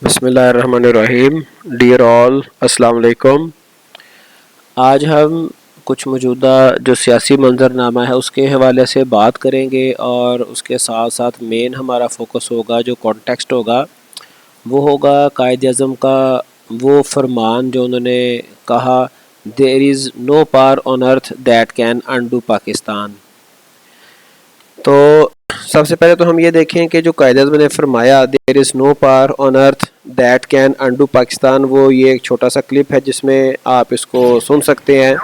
بسم اللہ الرحمن الرحیم. ڈیئر آل، السلام علیکم. آج ہم کچھ موجودہ جو سیاسی منظرنامہ ہے اس کے حوالے سے بات کریں گے، اور اس کے ساتھ ساتھ مین ہمارا فوکس ہوگا، جو کانٹیکسٹ ہوگا وہ ہوگا قائد اعظم کا وہ فرمان جو انہوں نے کہا "there is no power on earth that can undo Pakistan". تو سب سے پہلے تو ہم یہ دیکھیں کہ جو قائد اعظم نے فرمایا "there is no power on earth that can undo Pakistan", وہ یہ ایک چھوٹا سا کلپ ہے جس میں آپ اس کو سن سکتے ہیں.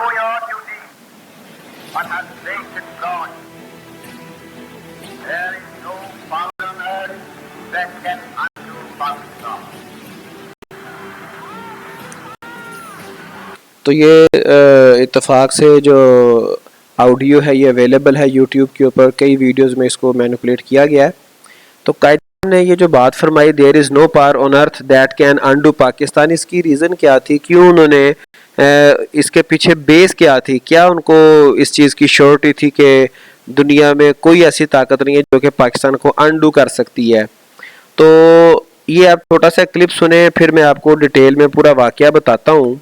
تو یہ اتفاق سے جو آڈیو ہے یہ اویلیبل ہے یوٹیوب کے اوپر، کئی ویڈیوز میں اس کو مینیپولیٹ کیا گیا ہے. تو قائد نے یہ جو بات فرمائی "there is no power on earth that can undo Pakistan", اس کی ریزن کیا تھی، کیوں انہوں نے اس کے پیچھے بیس کیا تھی، کیا ان کو اس چیز کی شیورٹی تھی کہ دنیا میں کوئی ایسی طاقت نہیں ہے جو کہ پاکستان کو انڈو کر سکتی ہے. تو یہ آپ چھوٹا سا کلپ سنیں، پھر میں آپ کو ڈیٹیل میں پورا واقعہ بتاتا ہوں.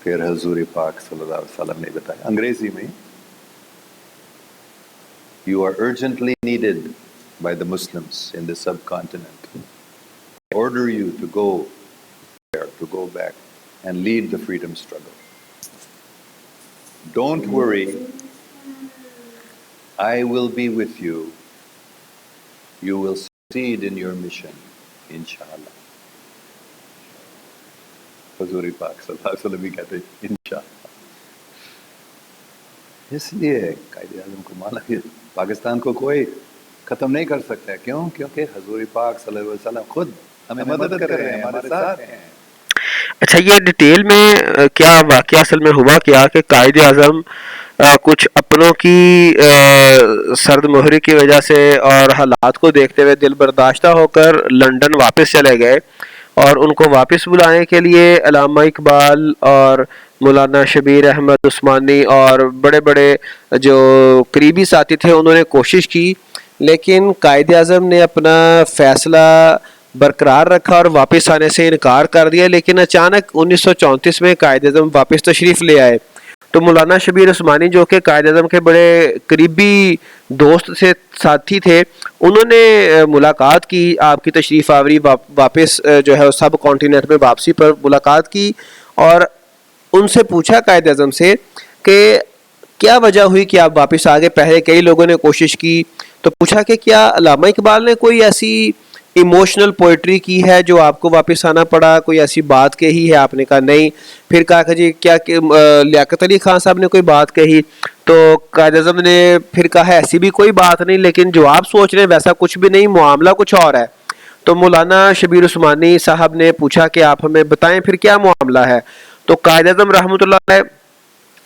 پھر حضور پاک صلی اللہ علیہ وسلم نے بتایا انگریزی میں "You are urgently needed by the Muslims in the subcontinent. I order you to go there, to go back and lead the freedom struggle. Don't worry, I will be with you. You will succeed in your mission, inshallah." حضور پاک صلی اللہ علیہ وسلم بھی کہتے ہیں انشاءاللہ. اس لیے قائد اعظم کو مانا کہ پاکستان کو کوئی ختم نہیں کر سکتا ہے. کیوں؟ کیونکہ حضور پاک صلی اللہ علیہ وسلم خود ہمیں مدد کر رہے ہیں، ہمارے ساتھ ہیں. اچھا، یہ ڈیٹیل میں کیا واقعہ اصل میں ہوا کیا کہ قائد اعظم کچھ اپنوں کی سرد مہری کی وجہ سے اور حالات کو دیکھتے ہوئے دل برداشتہ ہو کر لنڈن واپس چلے گئے، اور ان کو واپس بلانے کے لیے علامہ اقبال اور مولانا شبیر احمد عثمانی اور بڑے بڑے جو قریبی ساتھی تھے انہوں نے کوشش کی، لیکن قائد اعظم نے اپنا فیصلہ برقرار رکھا اور واپس آنے سے انکار کر دیا. لیکن اچانک 1934 میں قائد اعظم واپس تشریف لے آئے. تو مولانا شبیر عثمانی جو کہ قائد اعظم کے بڑے قریبی دوست سے ساتھی تھے، انہوں نے ملاقات کی، آپ کی تشریف آوری واپس جو ہے سب کانٹیننٹ میں واپسی پر ملاقات کی، اور ان سے پوچھا قائد اعظم سے کہ کیا وجہ ہوئی کہ آپ واپس آ گئے. پہلے کئی لوگوں نے کوشش کی، تو پوچھا کہ کیا علامہ اقبال نے کوئی ایسی ایموشنل پوئٹری کی ہے جو آپ کو واپس آنا پڑا، کوئی ایسی بات کہی ہے؟ آپ نے کہا نہیں. پھر کہا کہ جی کیا لیاقت علی خان صاحب نے کوئی بات کہی؟ تو قائد اعظم نے پھر کہا ایسی بھی کوئی بات نہیں، لیکن جو آپ سوچ رہے ہیں ویسا کچھ بھی نہیں، معاملہ کچھ اور ہے. تو مولانا شبیر عثمانی صاحب نے پوچھا کہ آپ ہمیں بتائیں پھر کیا معاملہ ہے. تو قائد اعظم رحمۃ اللہ علیہ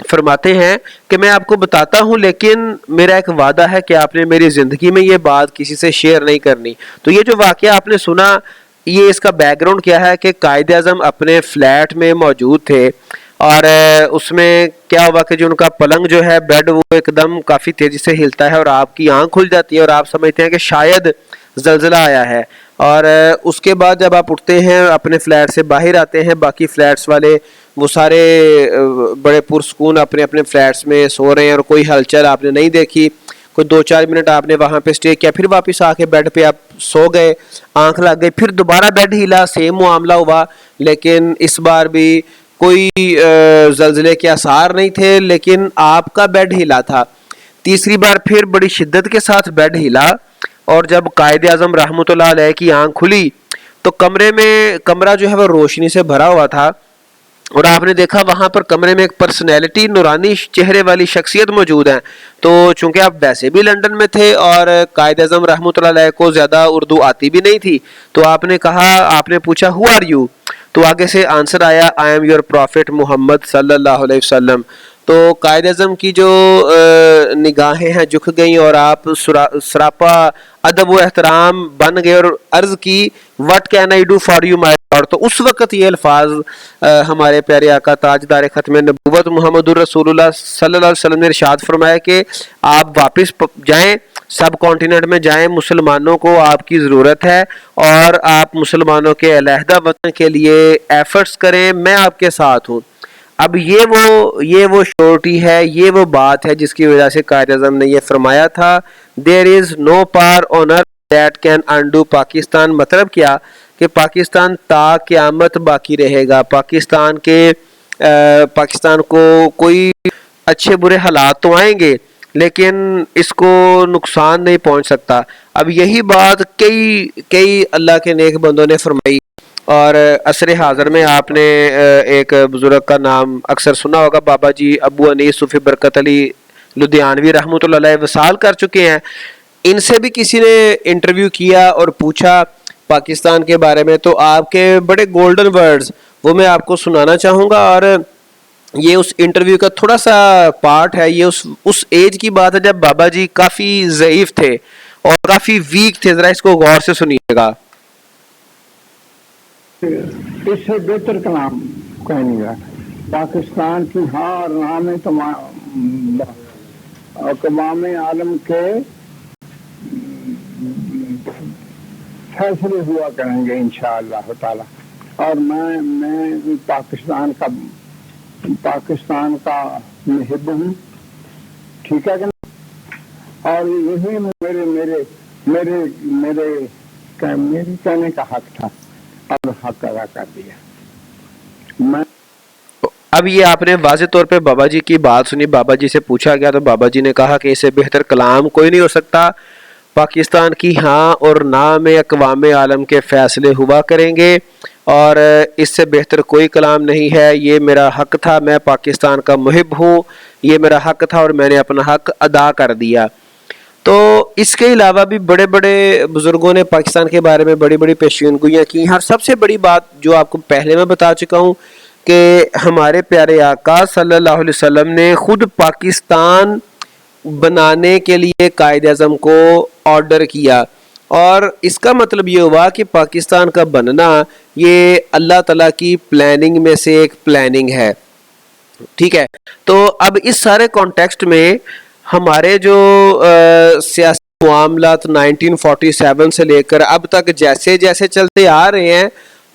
فرماتے ہیں کہ میں آپ کو بتاتا ہوں، لیکن میرا ایک وعدہ ہے کہ آپ نے میری زندگی میں یہ بات کسی سے شیئر نہیں کرنی. تو یہ جو واقعہ آپ نے سنا، یہ اس کا بیک گراؤنڈ کیا ہے کہ قائد اعظم اپنے فلیٹ میں موجود تھے، اور اس میں کیا ہوا کہ جو ان کا پلنگ جو ہے، بیڈ، وہ ایک دم کافی تیزی سے ہلتا ہے اور آپ کی آنکھ کھل جاتی ہے اور آپ سمجھتے ہیں کہ شاید زلزلہ آیا ہے. اور اس کے بعد جب آپ اٹھتے ہیں، اپنے فلیٹ سے باہر آتے ہیں، باقی فلیٹس والے وہ سارے بڑے پرسکون اپنے اپنے فلیٹس میں سو رہے ہیں، اور کوئی ہلچل آپ نے نہیں دیکھی. کوئی 2-4 منٹ آپ نے وہاں پہ سٹے کیا، پھر واپس آ کے بیڈ پہ آپ سو گئے، آنکھ لگ گئی، پھر دوبارہ بیڈ ہلا، سیم معاملہ ہوا، لیکن اس بار بھی کوئی زلزلے کے آثار نہیں تھے، لیکن آپ کا بیڈ ہلا تھا. تیسری بار پھر بڑی شدت کے ساتھ بیڈ ہلا، اور جب قائد اعظم رحمۃ اللہ علیہ کی آنکھ کھلی تو کمرہ جو ہے وہ روشنی سے بھرا ہوا تھا، اور آپ نے دیکھا وہاں پر کمرے میں ایک پرسنالٹی، نورانی چہرے والی شخصیت موجود ہیں. تو چونکہ آپ ویسے بھی لنڈن میں تھے اور قائد اعظم رحمۃ اللہ علیہ کو زیادہ اردو آتی بھی نہیں تھی، تو آپ نے کہا، آپ نے پوچھا "ہو آر یو"؟ تو آگے سے آنسر آیا "آئی ایم یور پروفٹ محمد صلی اللہ علیہ وسلم". تو قائد اعظم کی جو نگاہیں ہیں جھک گئیں، اور آپ سراپا ادب و احترام بن گئے اور عرض کی "what can I do for you my lord". تو اس وقت یہ الفاظ ہمارے پیارے آقا تاجدار ختم نبوت محمد الرسول اللہ صلی اللہ علیہ وسلم نے ارشاد فرمایا کہ آپ واپس جائیں، سب کانٹیننٹ میں جائیں، مسلمانوں کو آپ کی ضرورت ہے اور آپ مسلمانوں کے علیحدہ وطن کے لیے ایفرٹس کریں، میں آپ کے ساتھ ہوں۔ اب یہ وہ شورٹی ہے، یہ وہ بات ہے جس کی وجہ سے قائد اعظم نے یہ فرمایا تھا there is no power on earth that can undo Pakistan. مطلب کیا کہ پاکستان تا قیامت باقی رہے گا، پاکستان کو کوئی اچھے برے حالات تو آئیں گے لیکن اس کو نقصان نہیں پہنچ سکتا۔ اب یہی بات کئی اللہ کے نیک بندوں نے فرمائی، اور عصر حاضر میں آپ نے ایک بزرگ کا نام اکثر سنا ہوگا، بابا جی ابو انیس صوفی برکت علی لدھیانوی رحمۃ اللہ علیہ وصال کر چکے ہیں۔ ان سے بھی کسی نے انٹرویو کیا اور پوچھا پاکستان کے بارے میں، تو آپ کے بڑے گولڈن ورڈز وہ میں آپ کو سنانا چاہوں گا، اور یہ اس انٹرویو کا تھوڑا سا پارٹ ہے۔ یہ اس ایج کی بات ہے جب بابا جی کافی ضعیف تھے اور کافی ویک تھے، ذرا اس کو غور سے سنیے گا۔ اس سے بہتر کلام کوئی نہیں ہے۔ پاکستان کی ہار نام اقوام عالم کے فیصلے ہوا کریں گے انشاءاللہ تعالی، اور میں پاکستان کا محب ہوں، ٹھیک ہے کہ نہیں؟ اور یہی میرے کہنے کا حق تھا اور حق ادا کر دیا۔ میں اب یہ آپ نے واضح طور پہ بابا جی کی بات سنی، بابا جی سے پوچھا گیا تو بابا جی نے کہا کہ اس سے بہتر کلام کوئی نہیں ہو سکتا، پاکستان کی ہاں اور نہ میں اقوام عالم کے فیصلے ہوا کریں گے، اور اس سے بہتر کوئی کلام نہیں ہے۔ یہ میرا حق تھا، میں پاکستان کا محب ہوں، یہ میرا حق تھا اور میں نے اپنا حق ادا کر دیا۔ تو اس کے علاوہ بھی بڑے بڑے بزرگوں نے پاکستان کے بارے میں بڑی بڑی پیشینگوئیاں کی ہیں، اور سب سے بڑی بات جو آپ کو پہلے میں بتا چکا ہوں کہ ہمارے پیارے آقا صلی اللہ علیہ وسلم نے خود پاکستان بنانے کے لیے قائد اعظم کو آرڈر کیا، اور اس کا مطلب یہ ہوا کہ پاکستان کا بننا یہ اللہ تعالیٰ کی پلاننگ میں سے ایک پلاننگ ہے، ٹھیک ہے۔ تو اب اس سارے کانٹیکسٹ میں ہمارے جو سیاسی معاملات 1947 سے لے کر اب تک جیسے جیسے چلتے آ رہے ہیں،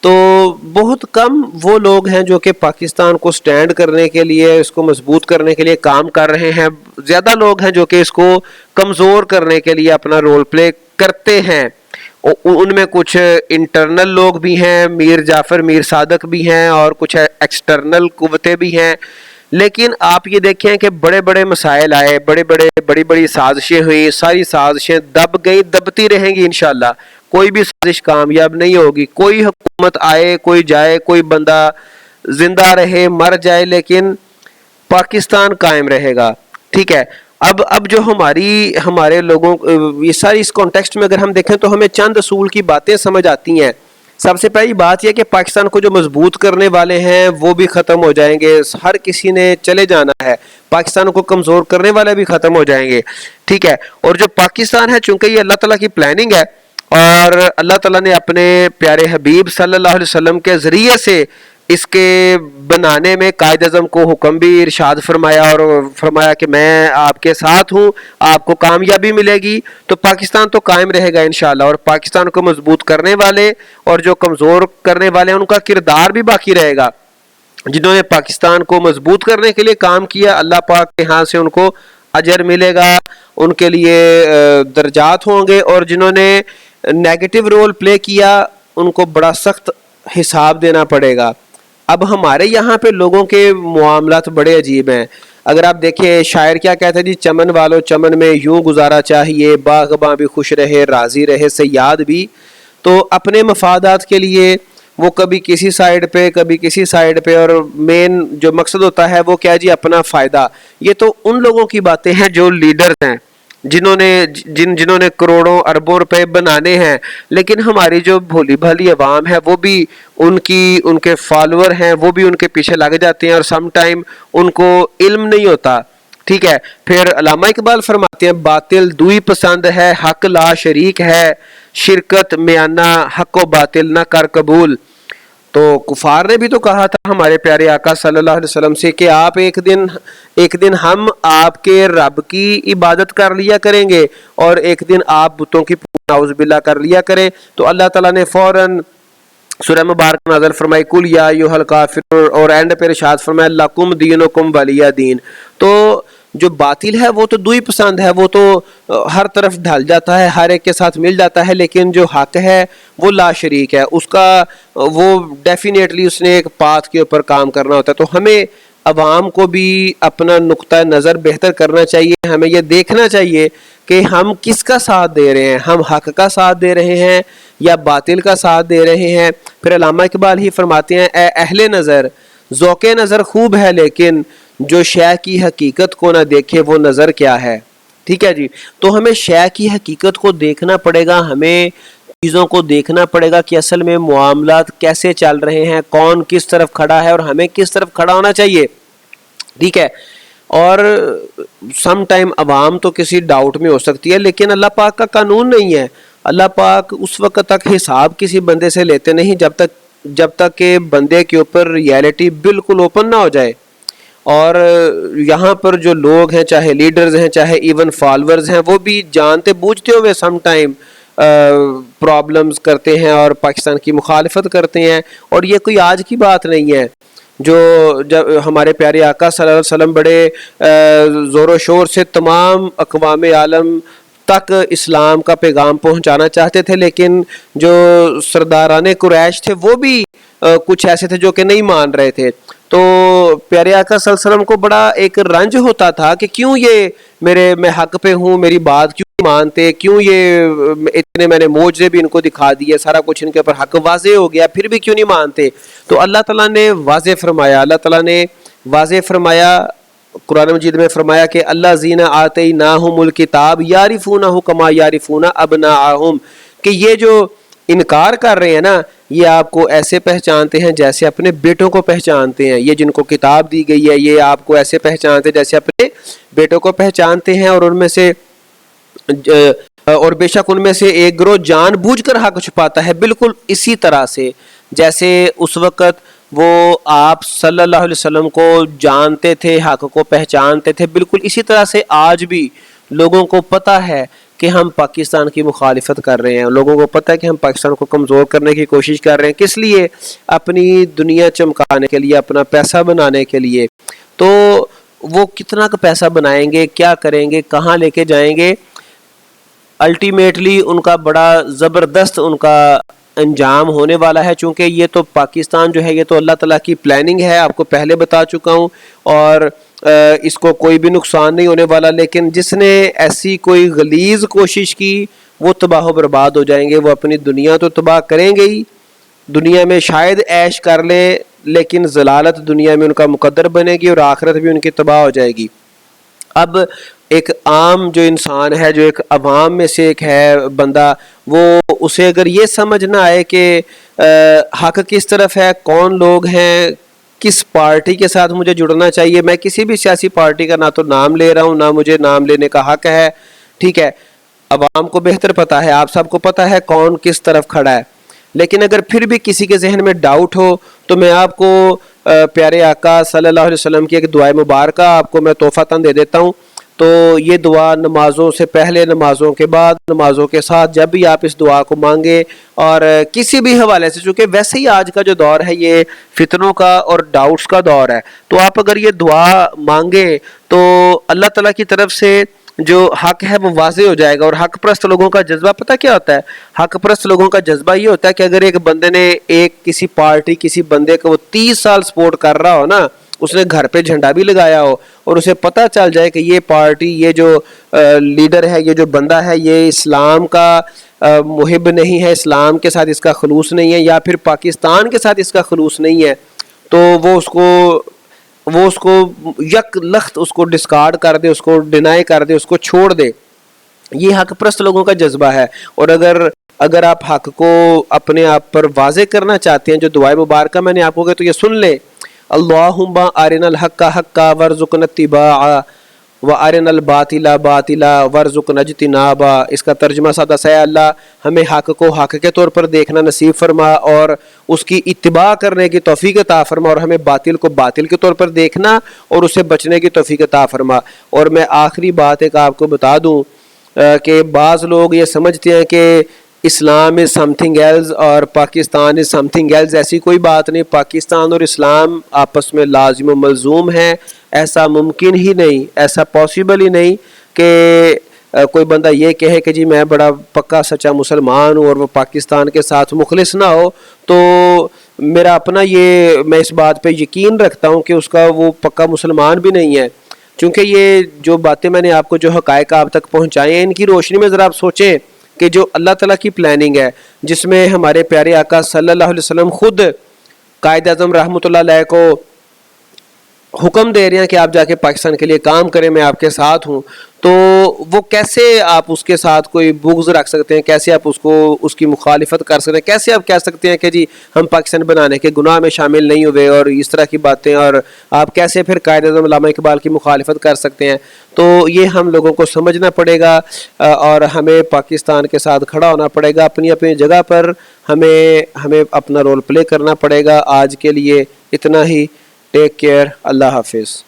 تو بہت کم وہ لوگ ہیں جو کہ پاکستان کو سٹینڈ کرنے کے لیے، اس کو مضبوط کرنے کے لیے کام کر رہے ہیں، زیادہ لوگ ہیں جو کہ اس کو کمزور کرنے کے لیے اپنا رول پلے کرتے ہیں۔ ان میں کچھ انٹرنل لوگ بھی ہیں، میر جعفر میر صادق بھی ہیں، اور کچھ ایکسٹرنل قوتیں بھی ہیں، لیکن آپ یہ دیکھیں کہ بڑے بڑے مسائل آئے، بڑی بڑی سازشیں ہوئی، ساری سازشیں دب گئی، دبتی رہیں گی انشاءاللہ، کوئی بھی سازش کامیاب نہیں ہوگی، کوئی حکومت آئے کوئی جائے، کوئی بندہ زندہ رہے مر جائے، لیکن پاکستان قائم رہے گا، ٹھیک ہے۔ اب جو ہمارے لوگوں یہ ساری اس کانٹیکسٹ میں اگر ہم دیکھیں تو ہمیں چند اصول کی باتیں سمجھ آتی ہیں۔ سب سے پہلی بات یہ کہ پاکستان کو جو مضبوط کرنے والے ہیں وہ بھی ختم ہو جائیں گے، ہر کسی نے چلے جانا ہے، پاکستان کو کمزور کرنے والے بھی ختم ہو جائیں گے، ٹھیک ہے۔ اور جو پاکستان ہے، چونکہ یہ اللہ تعالیٰ کی پلاننگ ہے، اور اللہ تعالیٰ نے اپنے پیارے حبیب صلی اللہ علیہ وسلم کے ذریعے سے اس کے بنانے میں قائد اعظم کو حکم بھی ارشاد فرمایا، اور فرمایا کہ میں آپ کے ساتھ ہوں، آپ کو کامیابی ملے گی، تو پاکستان تو قائم رہے گا انشاءاللہ، اور پاکستان کو مضبوط کرنے والے اور جو کمزور کرنے والے ہیں ان کا کردار بھی باقی رہے گا۔ جنہوں نے پاکستان کو مضبوط کرنے کے لیے کام کیا، اللہ پاک کے ہاں سے ان کو اجر ملے گا، ان کے لیے درجات ہوں گے، اور جنہوں نے نیگیٹو رول پلے کیا ان کو بڑا سخت حساب دینا پڑے گا۔ اب ہمارے یہاں پہ لوگوں کے معاملات بڑے عجیب ہیں۔ اگر آپ دیکھیں شاعر کیا کہتا ہے جی، چمن والو چمن میں یوں گزارا چاہیے، باغباں بھی خوش رہے راضی رہے صیاد بھی۔ تو اپنے مفادات کے لیے وہ کبھی کسی سائیڈ پہ کبھی کسی سائیڈ پہ، اور مین جو مقصد ہوتا ہے وہ کیا جی، اپنا فائدہ۔ یہ تو ان لوگوں کی باتیں ہیں جو لیڈرز ہیں، جنہوں نے کروڑوں اربوں روپے بنانے ہیں، لیکن ہماری جو بھولی بھالی عوام ہے وہ بھی ان کے فالوور ہیں، وہ بھی ان کے پیچھے لگ جاتے ہیں، اور سم ٹائم ان کو علم نہیں ہوتا، ٹھیک ہے۔ پھر علامہ اقبال فرماتے ہیں باطل دوئی پسند ہے، حق لا شریک ہے، شرکت میانہ حق و باطل نہ کر قبول۔ تو کفار نے بھی تو کہا تھا ہمارے پیارے آقا صلی اللہ علیہ وسلم سے کہ آپ ایک دن ہم آپ کے رب کی عبادت کر لیا کریں گے اور ایک دن آپ بتوں کی نعوذ باللہ کر لیا کریں. تو اللہ تعالیٰ نے فوراً سورہ مبارک نازل فرمائی کل یا ایھا الکافرون اور اینڈ پہ ارشاد فرمایا لکم دینکم ولی دین. تو جو باطل ہے وہ تو دوئی پسند ہے, وہ تو ہر طرف ڈھل جاتا ہے, ہر ایک کے ساتھ مل جاتا ہے, لیکن جو حق ہے وہ لا شریک ہے, اس کا وہ ڈیفینیٹلی اس نے ایک پاتھ کے اوپر کام کرنا ہوتا ہے. تو ہمیں عوام کو بھی اپنا نقطہ نظر بہتر کرنا چاہیے, ہمیں یہ دیکھنا چاہیے کہ ہم کس کا ساتھ دے رہے ہیں, ہم حق کا ساتھ دے رہے ہیں یا باطل کا ساتھ دے رہے ہیں. پھر علامہ اقبال ہی فرماتے ہیں اے اہل نظر ذوق نظر خوب ہے لیکن جو شے کی حقیقت کو نہ دیکھے وہ نظر کیا ہے. ٹھیک ہے جی, تو ہمیں شے کی حقیقت کو دیکھنا پڑے گا, ہمیں چیزوں کو دیکھنا پڑے گا کہ اصل میں معاملات کیسے چل رہے ہیں, کون کس طرف کھڑا ہے اور ہمیں کس طرف کھڑا ہونا چاہیے. ٹھیک ہے, اور سم ٹائم عوام تو کسی ڈاؤٹ میں ہو سکتی ہے, لیکن اللہ پاک کا قانون نہیں ہے. اللہ پاک اس وقت تک حساب کسی بندے سے لیتے نہیں جب تک کہ بندے کے اوپر ریالٹی بالکل اوپن نہ ہو جائے. اور یہاں پر جو لوگ ہیں, چاہے لیڈرز ہیں چاہے ایون فالورز ہیں, وہ بھی جانتے بوجھتے ہوئے سم ٹائم پرابلمز کرتے ہیں اور پاکستان کی مخالفت کرتے ہیں. اور یہ کوئی آج کی بات نہیں ہے. جب ہمارے پیارے آقا صلی اللہ علیہ وسلم بڑے زور و شور سے تمام اقوام عالم تک اسلام کا پیغام پہنچانا چاہتے تھے, لیکن جو سرداران قریش تھے وہ بھی کچھ ایسے تھے جو کہ نہیں مان رہے تھے. تو پیارے آقا صلی اللہ علیہ وسلم کو بڑا ایک رنج ہوتا تھا کہ کیوں یہ میں حق پہ ہوں, میری بات کیوں مانتے, کیوں یہ اتنے میں نے معجزے بھی ان کو دکھا دیے, سارا کچھ ان کے اوپر حق واضح ہو گیا, پھر بھی کیوں نہیں مانتے. تو اللہ تعالیٰ نے واضح فرمایا قرآن مجید میں فرمایا کہ اللہ زین آتیناہم الکتاب یعرفونہ کما یعرفون ابناءہم, کہ یہ جو انکار کر رہے ہیں نا یہ آپ کو ایسے پہچانتے ہیں جیسے اپنے بیٹوں کو پہچانتے ہیں. یہ جن کو کتاب دی گئی ہے یہ آپ کو ایسے پہچانتے ہیں جیسے اپنے بیٹوں کو پہچانتے ہیں. اور بے شک ان میں سے ایک گروہ جان بوجھ کر حق چھپاتا ہے, بالکل اسی طرح سے جیسے اس وقت وہ آپ صلی اللہ علیہ وسلم کو جانتے تھے, حق کو پہچانتے تھے, بالکل اسی طرح سے آج بھی لوگوں کو پتہ ہے کہ ہم پاکستان کی مخالفت کر رہے ہیں, لوگوں کو پتہ ہے کہ ہم پاکستان کو کمزور کرنے کی کوشش کر رہے ہیں. کس لیے؟ اپنی دنیا چمکانے کے لیے, اپنا پیسہ بنانے کے لیے. تو وہ کتنا کا پیسہ بنائیں گے, کیا کریں گے, کہاں لے کے جائیں گے, الٹیمیٹلی ان کا بڑا زبردست ان کا انجام ہونے والا ہے. چونکہ یہ تو پاکستان جو ہے یہ تو اللہ تعالیٰ کی پلاننگ ہے, آپ کو پہلے بتا چکا ہوں, اور اس کو کوئی بھی نقصان نہیں ہونے والا. لیکن جس نے ایسی کوئی غلیظ کوشش کی وہ تباہ و برباد ہو جائیں گے. وہ اپنی دنیا تو تباہ کریں گے ہی, دنیا میں شاید عیش کر لیں, لیکن ضلالت دنیا میں ان کا مقدر بنے گی اور آخرت بھی ان کی تباہ ہو جائے گی. اب ایک عام جو انسان ہے, جو ایک عوام میں سے ایک ہے بندہ, وہ اسے اگر یہ سمجھ نہ آئے کہ حق کس طرف ہے, کون لوگ ہیں, کس پارٹی کے ساتھ مجھے جڑنا چاہیے. میں کسی بھی سیاسی پارٹی کا نہ تو نام لے رہا ہوں, نہ مجھے نام لینے کا حق ہے. ٹھیک ہے, عوام کو بہتر پتہ ہے, آپ سب کو پتہ ہے کون کس طرف کھڑا ہے. لیکن اگر پھر بھی کسی کے ذہن میں ڈاؤٹ ہو تو میں آپ کو پیارے آقا صلی اللہ علیہ وسلم کی ایک دعائے مبارکہ آپ کو میں تحفہ دے دیتا ہوں. تو یہ دعا نمازوں سے پہلے, نمازوں کے بعد, نمازوں کے ساتھ, جب بھی آپ اس دعا کو مانگے اور کسی بھی حوالے سے, چونکہ ویسے ہی آج کا جو دور ہے یہ فتنوں کا اور ڈاؤٹس کا دور ہے, تو آپ اگر یہ دعا مانگے تو اللہ تعالیٰ کی طرف سے جو حق ہے وہ واضح ہو جائے گا. اور حق پرست لوگوں کا جذبہ پتہ کیا ہوتا ہے؟ حق پرست لوگوں کا جذبہ یہ ہوتا ہے کہ اگر ایک بندے نے کسی پارٹی, کسی بندے کو وہ 30 سال سپورٹ کر رہا ہو نا, اس نے گھر پہ جھنڈا بھی لگایا ہو, اور اسے پتہ چل جائے کہ یہ پارٹی, یہ جو لیڈر ہے, یہ جو بندہ ہے, یہ اسلام کا محب نہیں ہے, اسلام کے ساتھ اس کا خلوص نہیں ہے, یا پھر پاکستان کے ساتھ اس کا خلوص نہیں ہے, تو وہ اس کو یک لخت اس کو ڈسکارڈ کر دے, اس کو ڈینائی کر دے, اس کو چھوڑ دے. یہ حق پرست لوگوں کا جذبہ ہے. اور اگر آپ حق کو اپنے آپ پر واضح کرنا چاہتے ہیں, جو دعائے مبارکہ میں نے آپ کو کہا, تو یہ سن لیں. اللہم ارنا الحق حقا وارزقنا اتباعہ وارنا الباطل باطلا وارزقنا اجتنابہ. اس کا ترجمہ سادہ سا ہے, اللہ ہمیں حق کو حق کے طور پر دیکھنا نصیب فرما اور اس کی اتباع کرنے کی توفیق عطا فرما اور ہمیں باطل کو باطل کے طور پر دیکھنا اور اسے بچنے کی توفیق عطا فرما۔ اور میں آخری بات ایک آپ کو بتا دوں کہ بعض لوگ یہ سمجھتے ہیں کہ اسلام از سم تھنگ ایلز اور پاکستان از سم تھنگ ایلز۔ ایسی کوئی بات نہیں، پاکستان اور اسلام آپس میں لازم و ملزوم ہیں، ایسا ممکن ہی نہیں، ایسا پاسبل ہی نہیں کہ کوئی بندہ یہ کہے کہ جی میں بڑا پکا سچا مسلمان ہوں اور وہ پاکستان کے ساتھ مخلص نہ ہو۔ تو میرا اپنا یہ میں اس بات پہ یقین رکھتا ہوں کہ اس کا وہ پکا مسلمان بھی نہیں ہے، چونکہ یہ جو باتیں میں نے آپ کو جو حقائق آپ تک پہنچائے ہیں ان کی روشنی میں ذرا آپ سوچیں کہ جو اللہ تعالیٰ کی پلاننگ ہے جس میں ہمارے پیارے آقا صلی اللہ علیہ وسلم خود قائد اعظم رحمۃ اللہ علیہ کو حکم دے رہے ہیں کہ آپ جا کے پاکستان کے لیے کام کریں، میں آپ کے ساتھ ہوں، تو وہ کیسے آپ اس کے ساتھ کوئی بغض رکھ سکتے ہیں؟ کیسے آپ اس کی مخالفت کر سکتے ہیں؟ کیسے آپ کہہ سکتے ہیں کہ جی ہم پاکستان بنانے کے گناہ میں شامل نہیں ہوئے اور اس طرح کی باتیں، اور آپ کیسے پھر قائد اعظم علامہ اقبال کی مخالفت کر سکتے ہیں؟ تو یہ ہم لوگوں کو سمجھنا پڑے گا اور ہمیں پاکستان کے ساتھ کھڑا ہونا پڑے گا، اپنی اپنی جگہ پر ہمیں اپنا رول پلے کرنا پڑے گا۔ آج کے لیے اتنا ہی، ٹیک کیئر، اللہ حافظ۔